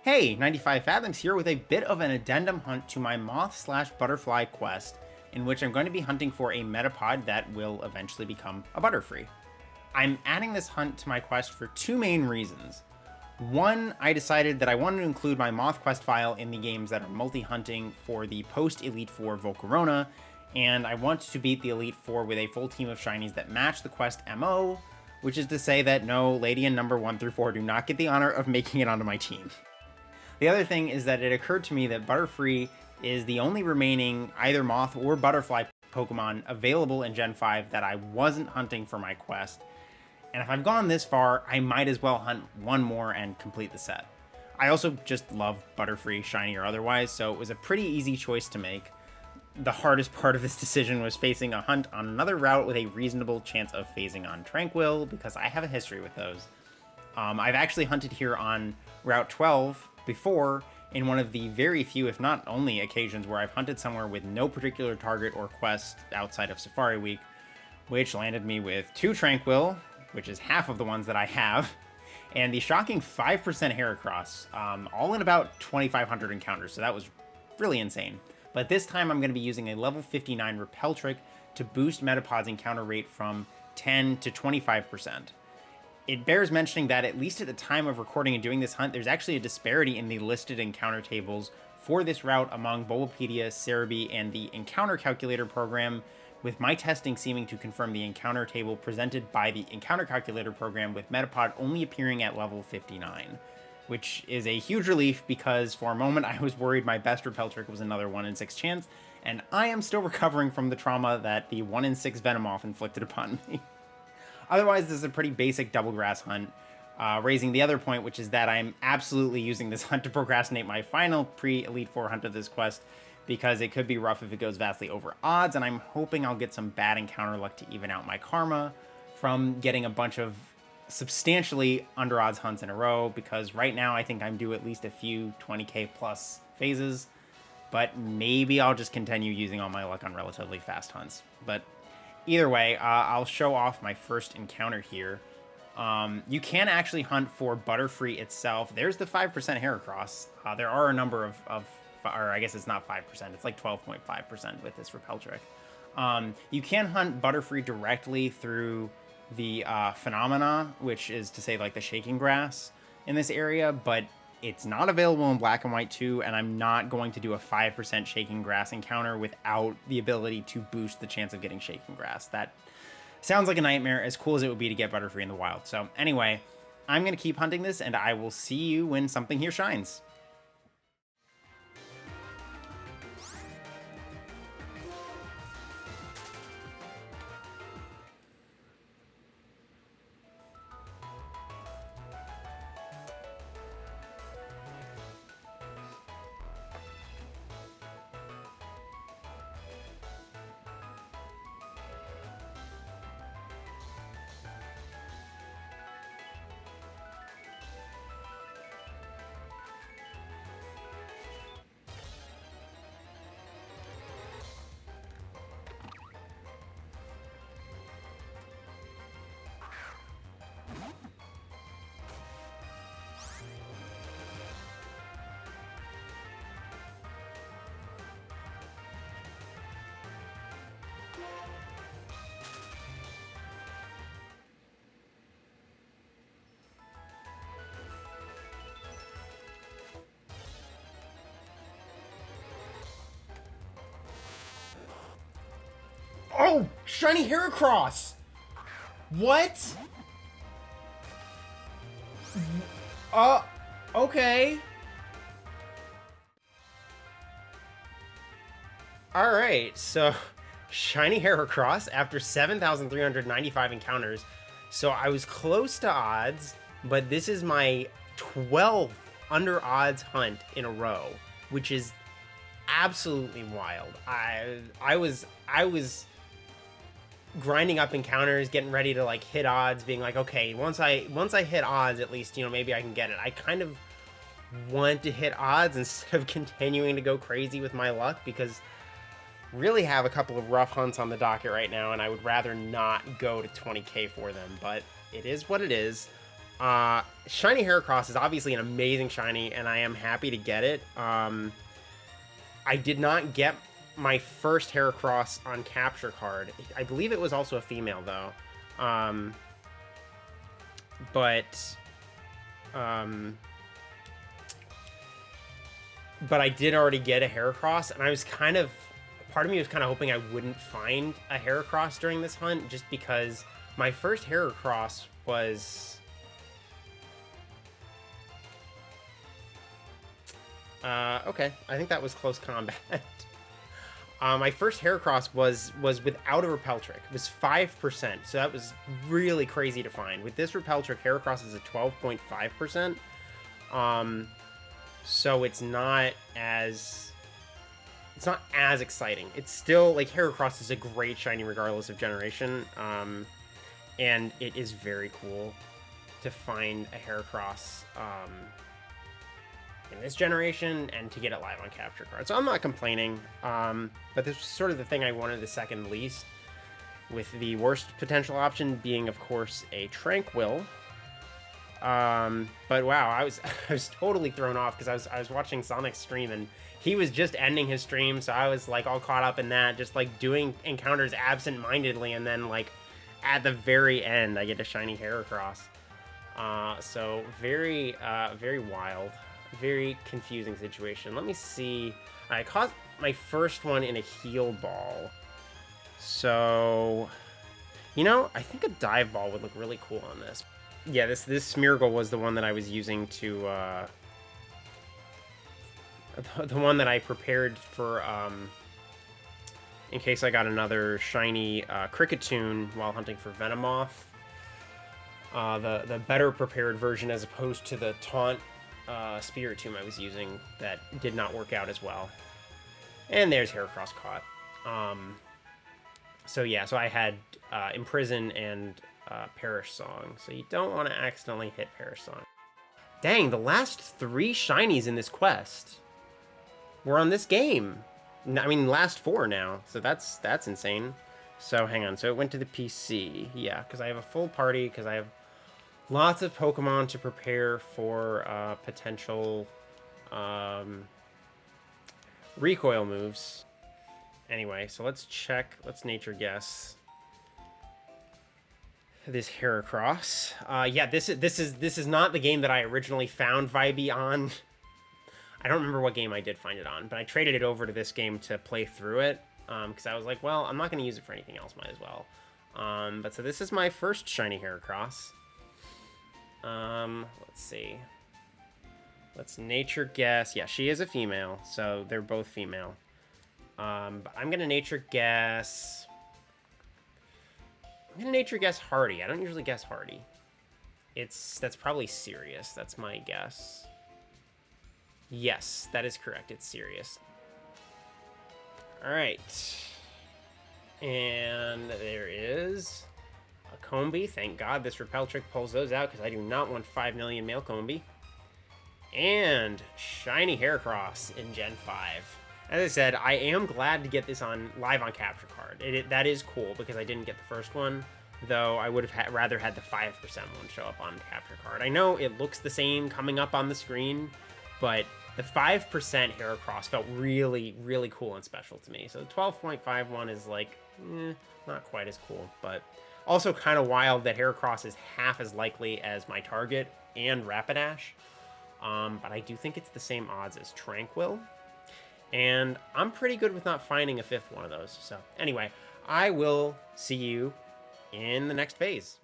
Hey, 95 Fathoms here with a bit of an addendum hunt to my Moth/Butterfly quest, in which I'm going to be hunting for a Metapod that will eventually become a Butterfree. I'm adding this hunt to my quest for two main reasons. One, I decided that I wanted to include my Moth Quest file in the games that are multi-hunting for the post-Elite Four Volcarona, and I want to beat the Elite Four with a full team of shinies that match the quest MO, which is to say that no, Ladian number 1 through 4 do not get the honor of making it onto my team. The other thing is that it occurred to me that Butterfree is the only remaining either Moth or Butterfly Pokemon available in Gen 5 that I wasn't hunting for my quest, and if I've gone this far, I might as well hunt one more and complete the set. I also just love Butterfree, shiny or otherwise, so it was a pretty easy choice to make. The hardest part of this decision was facing a hunt on another route with a reasonable chance of phasing on Tranquil, because I have a history with those. I've actually hunted here on Route 12 before, in one of the very few, if not only, occasions where I've hunted somewhere with no particular target or quest outside of Safari Week, which landed me with 2 Tranquil, which is half of the ones that I have, and the shocking 5% Heracross, all in about 2,500 encounters, so that was really insane. But this time I'm going to be using a level 59 Repel trick to boost Metapod's encounter rate from 10 to 25%. It bears mentioning that, at least at the time of recording and doing this hunt, there's actually a disparity in the listed encounter tables for this route among Bulbapedia, Cerebi, and the Encounter Calculator program, with my testing seeming to confirm the encounter table presented by the Encounter Calculator program with Metapod only appearing at level 59, which is a huge relief because for a moment I was worried my best Repel trick was another 1 in 6 chance, and I am still recovering from the trauma that the 1 in 6 Venomoth inflicted upon me. Otherwise, this is a pretty basic double grass hunt, raising the other point, which is that I'm absolutely using this hunt to procrastinate my final pre-Elite Four hunt of this quest, because it could be rough if it goes vastly over odds, and I'm hoping I'll get some bad encounter luck to even out my karma from getting a bunch of substantially under odds hunts in a row, because right now I think I'm due at least a few 20k plus phases, but maybe I'll just continue using all my luck on relatively fast hunts. But either way, I'll show off my first encounter here. You can actually hunt for Butterfree itself. There's the 5% Heracross. There are a number of or I guess it's not 5%, it's like 12.5% with this Repel trick. You can hunt Butterfree directly through the Phenomena, which is to say like the Shaking Grass in this area, but it's not available in Black and White 2, and I'm not going to do a 5% Shaking Grass encounter without the ability to boost the chance of getting Shaking Grass. That sounds like a nightmare, as cool as it would be to get Butterfree in the wild. So anyway, I'm going to keep hunting this, and I will see you when something here shines. Oh, shiny Heracross! What? Okay. Alright, so shiny Heracross after 7,395 encounters. So I was close to odds, but this is my 12th under odds hunt in a row, which is absolutely wild. I was grinding up encounters, getting ready to like hit odds, being like, okay, once I hit odds, at least, you know, maybe I can get it. I kind of want to hit odds instead of continuing to go crazy with my luck, because really have a couple of rough hunts on the docket right now, and I would rather not go to 20k for them, but it is what it is. Shiny Heracross is obviously an amazing shiny, and I am happy to get it. I did not get my first Heracross on capture card. I believe it was also a female, though. But I did already get a Heracross, and I was kind of... Part of me was kind of hoping I wouldn't find a Heracross during this hunt, just because my first Heracross was... okay, I think that was close combat. My first Heracross was without a Repel Trick. It was 5%, so that was really crazy to find. With this Repel Trick, Heracross is at 12.5%. So it's not as exciting. It's still, like, Heracross is a great shiny regardless of generation. And it is very cool to find a Heracross in this generation and to get it live on capture card. So I'm not complaining, but this was sort of the thing I wanted the second least, with the worst potential option being, of course, a Tranquil. But wow, I was totally thrown off because I was watching Sonic's stream and he was just ending his stream, so I was like all caught up in that, just like doing encounters absent-mindedly, and then like at the very end I get a shiny Heracross. So very wild. Very confusing situation. Let me see. I caught my first one in a heal ball. So, you know, I think a dive ball would look really cool on this. Yeah, this Smeargle was the one that I was using to, the one that I prepared for, in case I got another shiny Cricketune while hunting for Venomoth. The better prepared version as opposed to the Taunt Spiritomb I was using that did not work out as well. And there's Heracross caught. So yeah, so I had Imprison and Perish Song. So you don't want to accidentally hit Perish Song. Dang, the last 3 shinies in this quest were on this game. I mean, last 4 now. So that's insane. So hang on. So it went to the PC. Yeah, because I have a full party, because I have lots of Pokemon to prepare for potential recoil moves. Anyway, so let's check. Let's nature guess this Heracross. Yeah, this is not the game that I originally found Vibey on. I don't remember what game I did find it on, but I traded it over to this game to play through it because I was like, well, I'm not going to use it for anything else. Might as well. But so this is my first shiny Heracross. Let's see. Let's nature guess. Yeah, she is a female, so they're both female. But I'm gonna nature guess. I'm gonna nature guess Hardy. I don't usually guess Hardy. That's probably Sirius. That's my guess. Yes, that is correct. It's Sirius. All right. And there is a Combee. Thank God this Repel Trick pulls those out because I do not want 5 million male Combee. And shiny Heracross in Gen 5. As I said, I am glad to get this live on capture card. That is cool because I didn't get the first one, though I would have rather had the 5% one show up on capture card. I know it looks the same coming up on the screen, but the 5% Heracross felt really, really cool and special to me. So the 12.51 is like, not quite as cool, but also kind of wild that Heracross is half as likely as my target and Rapidash. But I do think it's the same odds as Tranquil. And I'm pretty good with not finding a 5th one of those. So anyway, I will see you in the next phase.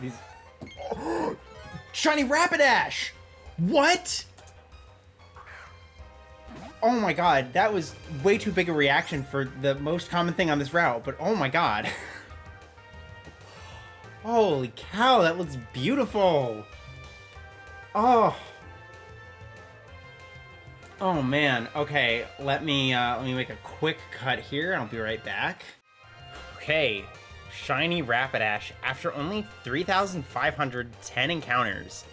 these... Oh, shiny Rapidash! What? Oh my god, that was way too big a reaction for the most common thing on this route, but oh my god. Holy cow, that looks beautiful. Oh. Oh man, okay, let me make a quick cut here and I'll be right back. Okay, shiny Rapidash after only 3,510 encounters.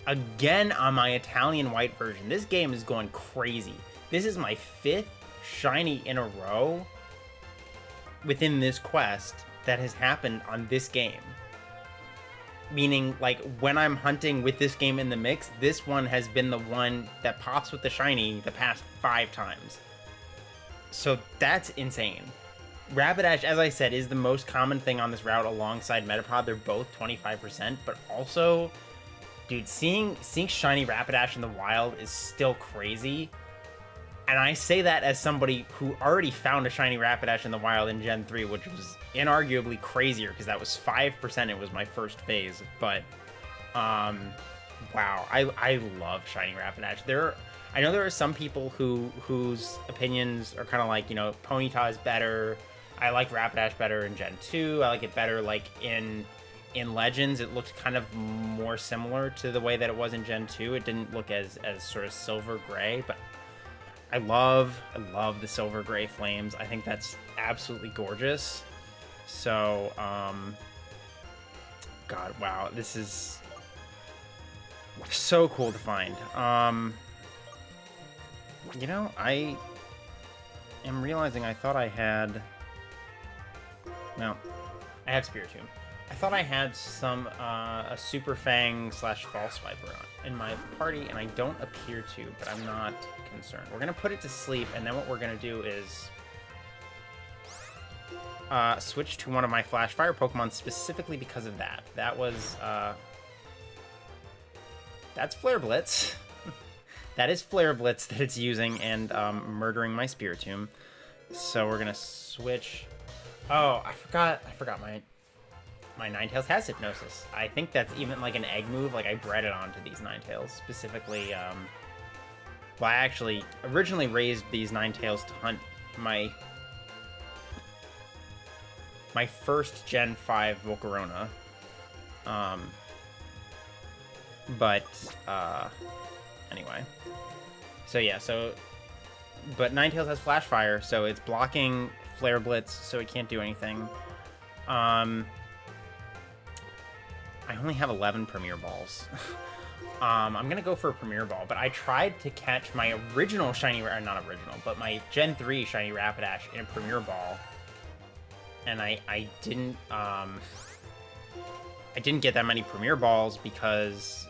Again on my Italian white version. This game is going crazy. This is my 5th shiny in a row within this quest that has happened on this game. Meaning, like, when I'm hunting with this game in the mix, this one has been the one that pops with the shiny the past 5 times. So that's insane. Rapidash, as I said, is the most common thing on this route alongside Metapod. They're both 25%, but also, dude, seeing shiny Rapidash in the wild is still crazy. And I say that as somebody who already found a shiny Rapidash in the wild in Gen 3, which was inarguably crazier because that was 5%. It was my first phase. But, wow, I love shiny Rapidash. I know there are some people whose opinions are kind of like, you know, Ponyta is better. I like Rapidash better in Gen 2. I like it better, like, in Legends. It looked kind of more similar to the way that it was in Gen 2. It didn't look as sort of silver gray, but I love the silver gray flames. I think that's absolutely gorgeous. So, God, wow, this is so cool to find. You know, I am realizing I thought I had, well, I have Spiritomb. I thought I had some, a Super Fang / False Viper in my party, and I don't appear to, but I'm not concerned. We're going to put it to sleep, and then what we're going to do is switch to one of my Flash Fire Pokemon specifically because of that. That was, that's Flare Blitz. That is Flare Blitz that it's using and murdering my Spiritomb. So we're going to switch. Oh, I forgot my Ninetales has Hypnosis. I think that's even like an egg move. Like I bred it onto these Ninetales specifically. Well, I actually originally raised these Ninetales to hunt my first Gen 5 Volcarona. Anyway. So yeah, but Ninetales has Flash Fire, so it's blocking Flare Blitz, so it can't do anything. I only have 11 Premier Balls. I'm gonna go for a Premier Ball, but I tried to catch my original shiny, or not original, but my Gen 3 shiny Rapidash in a Premier Ball, and I didn't get that many Premier Balls because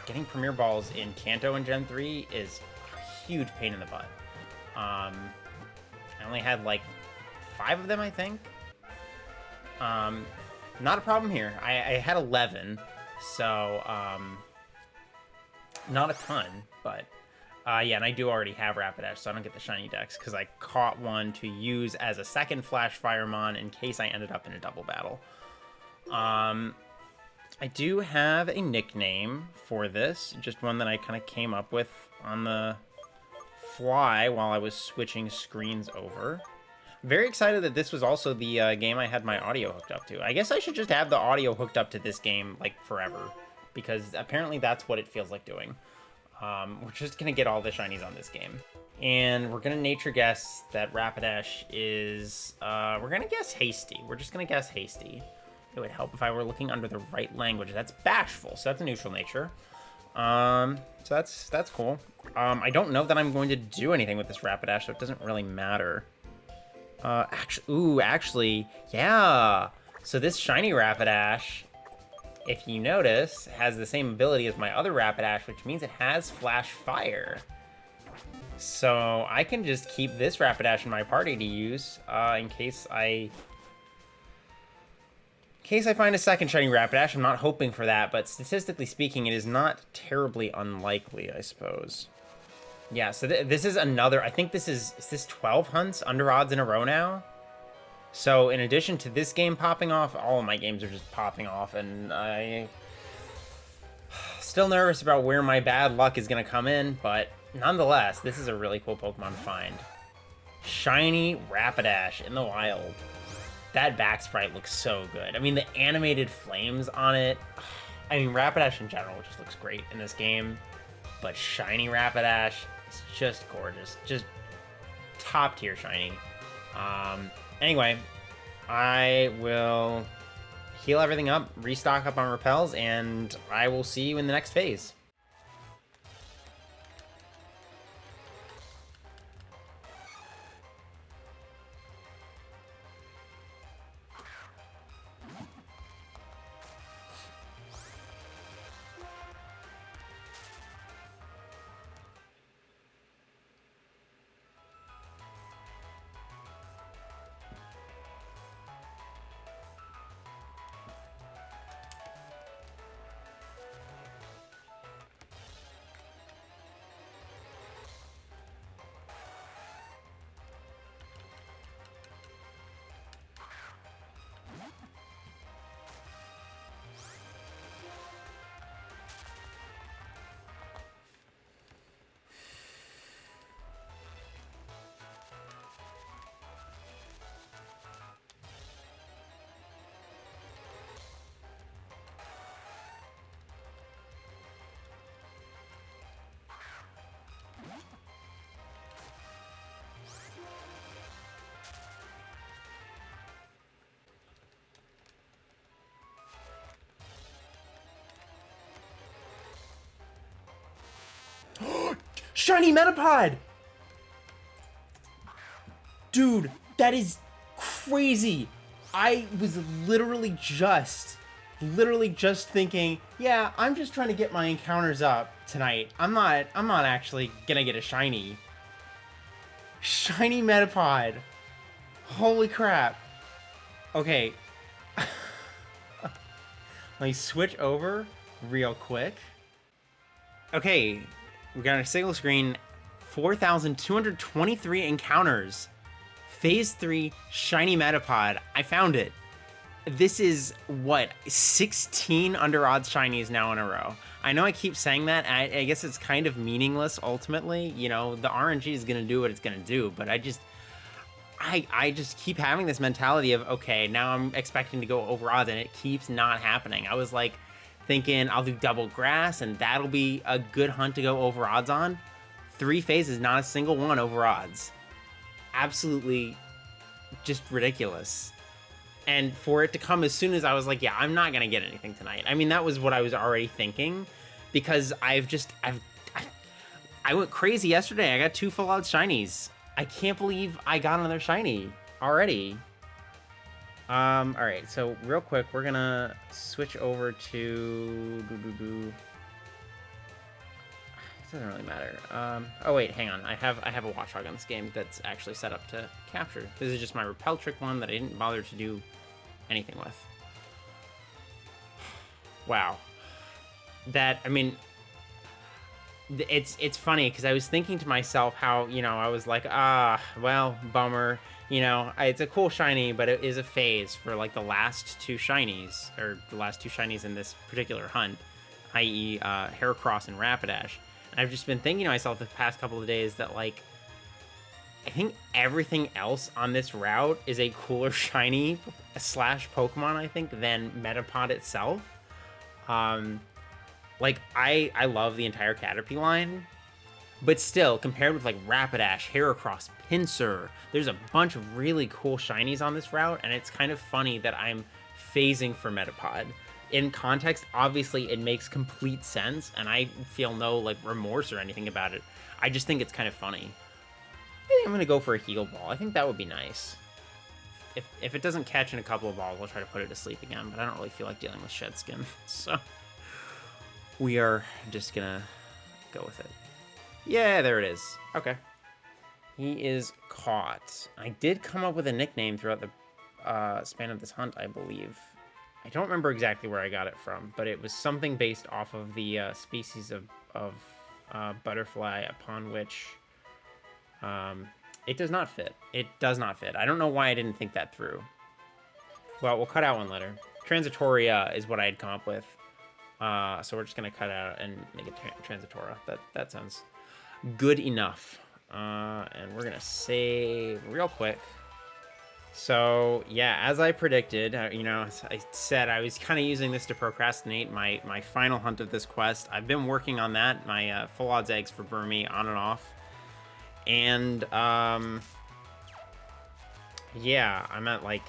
getting Premier Balls in Kanto in Gen 3 is a huge pain in the butt. I only had like 5 of them, I think. Not a problem here. I had 11, so not a ton, but yeah, and I do already have Rapidash, so I don't get the shiny dex because I caught one to use as a second Flash Firemon in case I ended up in a double battle. I do have a nickname for this, just one that I kind of came up with on the fly while I was switching screens over. Very excited that this was also the game I had my audio hooked up to. I guess I should just have the audio hooked up to this game, like, forever. Because apparently that's what it feels like doing. We're just going to get all the shinies on this game. And we're going to nature guess that Rapidash is... we're going to guess Hasty. We're just going to guess Hasty. It would help if I were looking under the right language. That's Bashful, so that's a neutral nature. So that's cool. I don't know that I'm going to do anything with this Rapidash, so it doesn't really matter. Actually, yeah. So this shiny Rapidash, if you notice, has the same ability as my other Rapidash, which means it has Flash Fire. So I can just keep this Rapidash in my party to use, in case I find a second shiny Rapidash. I'm not hoping for that, but statistically speaking, it is not terribly unlikely, I suppose. Yeah, so this is another, I think this is this 12 hunts under odds in a row now? So in addition to this game popping off, all of my games are just popping off, and I still nervous about where my bad luck is going to come in, but nonetheless, this is a really cool Pokemon to find. Shiny Rapidash in the wild. That back sprite looks so good. I mean, the animated flames on it. I mean, Rapidash in general just looks great in this game, but shiny Rapidash is just gorgeous. Just top tier shiny. Anyway, I will heal everything up, restock up on repels, and I will see you in the next phase. Shiny Metapod! Dude, that is crazy. I was literally just thinking, yeah, I'm just trying to get my encounters up tonight. I'm not actually gonna get a shiny. Shiny Metapod. Holy crap. Okay. Let me switch over real quick. Okay, we got a single screen, 4,223 encounters. Phase 3, Shiny Metapod. I found it. This is, what, 16 under odds shinies now in a row. I know I keep saying that, and I guess it's kind of meaningless ultimately. You know, the RNG is going to do what it's going to do, but I just keep having this mentality of, okay, now I'm expecting to go over odds, and it keeps not happening. I was like thinking I'll do double grass, and that'll be a good hunt to go over odds on. 3 phases, not a single one over odds. Absolutely just ridiculous. And for it to come as soon as I was like, yeah, I'm not going to get anything tonight. I mean, that was what I was already thinking, because I went crazy yesterday. I got 2 full out shinies. I can't believe I got another shiny already. All right, so real quick, we're gonna switch over to it doesn't really matter. Oh wait, hang on. I have a Watchdog on this game that's actually set up to capture. This is just my Repel Trick one that I didn't bother to do anything with. Wow. That, I mean, it's funny because I was thinking to myself how, you know, I was like, well, bummer. You know, it's a cool shiny, but it is a phase for like the last 2 shinies, or the last 2 shinies in this particular hunt, i.e. Heracross and Rapidash. And I've just been thinking to myself the past couple of days that, like, I think everything else on this route is a cooler shiny / Pokemon, I think, than Metapod itself. Like, I love the entire Caterpie line, but still, compared with, like, Rapidash, Heracross, Pinsir, there's a bunch of really cool shinies on this route, and it's kind of funny that I'm phasing for Metapod. In context, obviously, it makes complete sense, and I feel no, like, remorse or anything about it. I just think it's kind of funny. I think I'm going to go for a Heal Ball. I think that would be nice. If it doesn't catch in a couple of balls, I'll try to put it to sleep again, but I don't really feel like dealing with Shed Skin, so we are just going to go with it. Yeah, there it is. Okay. He is caught. I did come up with a nickname throughout the span of this hunt, I believe. I don't remember exactly where I got it from, but it was something based off of the species of butterfly upon which It does not fit. It does not fit. I don't know why I didn't think that through. Well, we'll cut out one letter. Transitoria is what I had come up with. So we're just going to cut out and make it Transitora. That sounds good enough. And we're going to save real quick. So, yeah, as I predicted, you know, as I said, I was kind of using this to procrastinate my final hunt of this quest. I've been working on that, my full odds eggs for Burmy on and off. And, yeah, I'm at like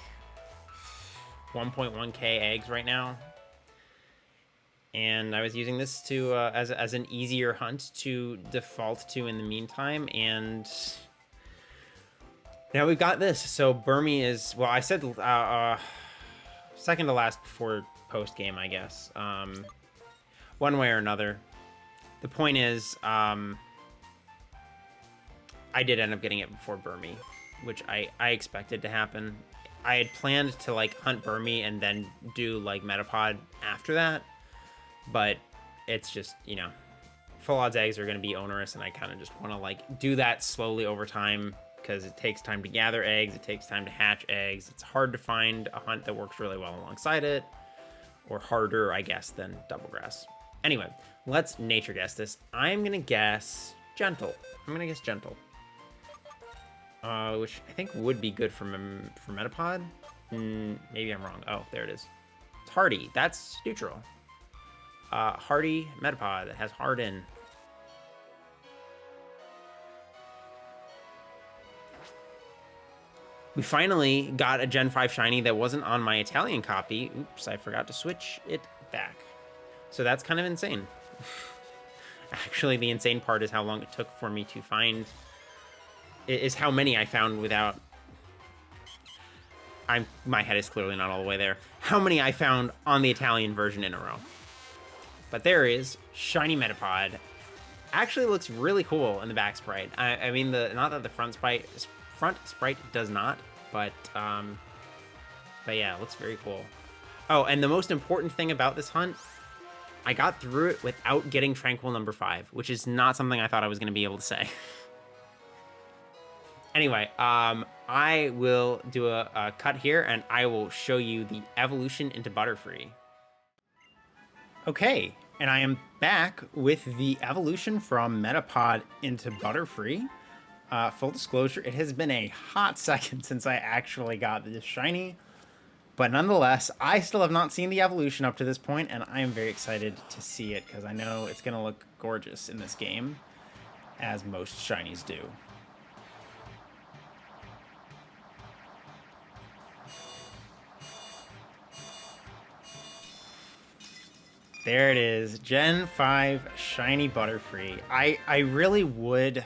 1.1k eggs right now. And I was using this to as an easier hunt to default to in the meantime, and now we've got this. So Burmy is, well, I said second to last before post game, I guess. One way or another. The point is, I did end up getting it before Burmy, which I expected to happen. I had planned to like hunt Burmy and then do like Metapod after that. But it's just, you know, full odds eggs are going to be onerous, and I kind of just want to like do that slowly over time because it takes time to gather eggs, it takes time to hatch eggs. It's hard to find a hunt that works really well alongside it, or harder, I guess, than double grass. Anyway, let's nature guess this. I'm going to guess gentle. I'm going to guess gentle. Which I think would be good for Metapod. Maybe I'm wrong. Oh, there it is. It's hardy. That's neutral. Hardy Metapod that has hard in. We finally got a Gen 5 shiny that wasn't on my Italian copy. Oops, I forgot to switch it back. So that's kind of insane. Actually, the insane part is how long it took for me to find, is how many I found without, my head is clearly not all the way there. How many I found on the Italian version in a row. But there is shiny Metapod. Actually looks really cool in the back sprite. I mean, not that the front sprite does not, but yeah, it looks very cool. Oh, and the most important thing about this hunt, I got through it without getting Tranquil number 5, which is not something I thought I was going to be able to say. Anyway, I will do a cut here, and I will show you the evolution into Butterfree. Okay, and I am back with the evolution from Metapod into Butterfree. Full disclosure, it has been a hot second since I actually got this shiny, but nonetheless, I still have not seen the evolution up to this point, and I am very excited to see it because I know it's going to look gorgeous in this game, as most shinies do. There it is, Gen 5 shiny Butterfree. I really would,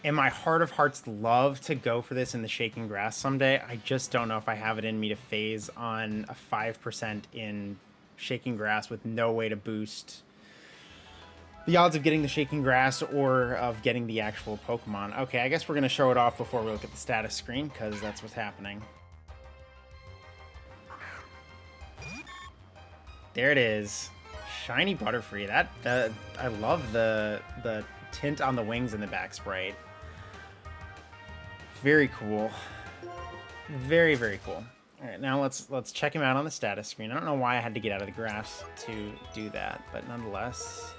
in my heart of hearts, love to go for this in the Shaking Grass someday. I just don't know if I have it in me to phase on a 5% in Shaking Grass with no way to boost the odds of getting the Shaking Grass or of getting the actual Pokemon. Okay, I guess we're going to show it off before we look at the status screen, because that's what's happening. There it is, shiny Butterfree. I love the tint on the wings in the back sprite. Very cool. Very, very cool. All right, now let's check him out on the status screen. I don't know why I had to get out of the grass to do that, but nonetheless,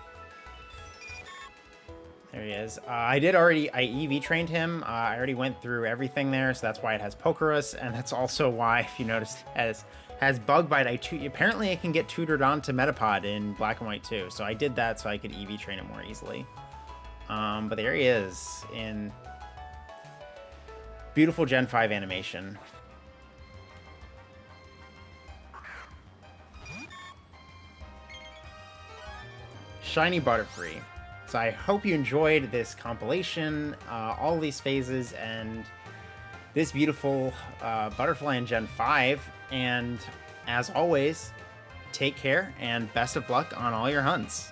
there he is. I EV trained him. I already went through everything there, so that's why it has Pokerus, and that's also why, if you noticed, has Bug Bite. Apparently it can get tutored onto Metapod in Black and White too, so I did that so I could EV train it more easily. But there he is in beautiful Gen 5 animation. Shiny Butterfree. So I hope you enjoyed this compilation, all these phases, and this beautiful Butterfly in Gen 5. And as always, take care and best of luck on all your hunts.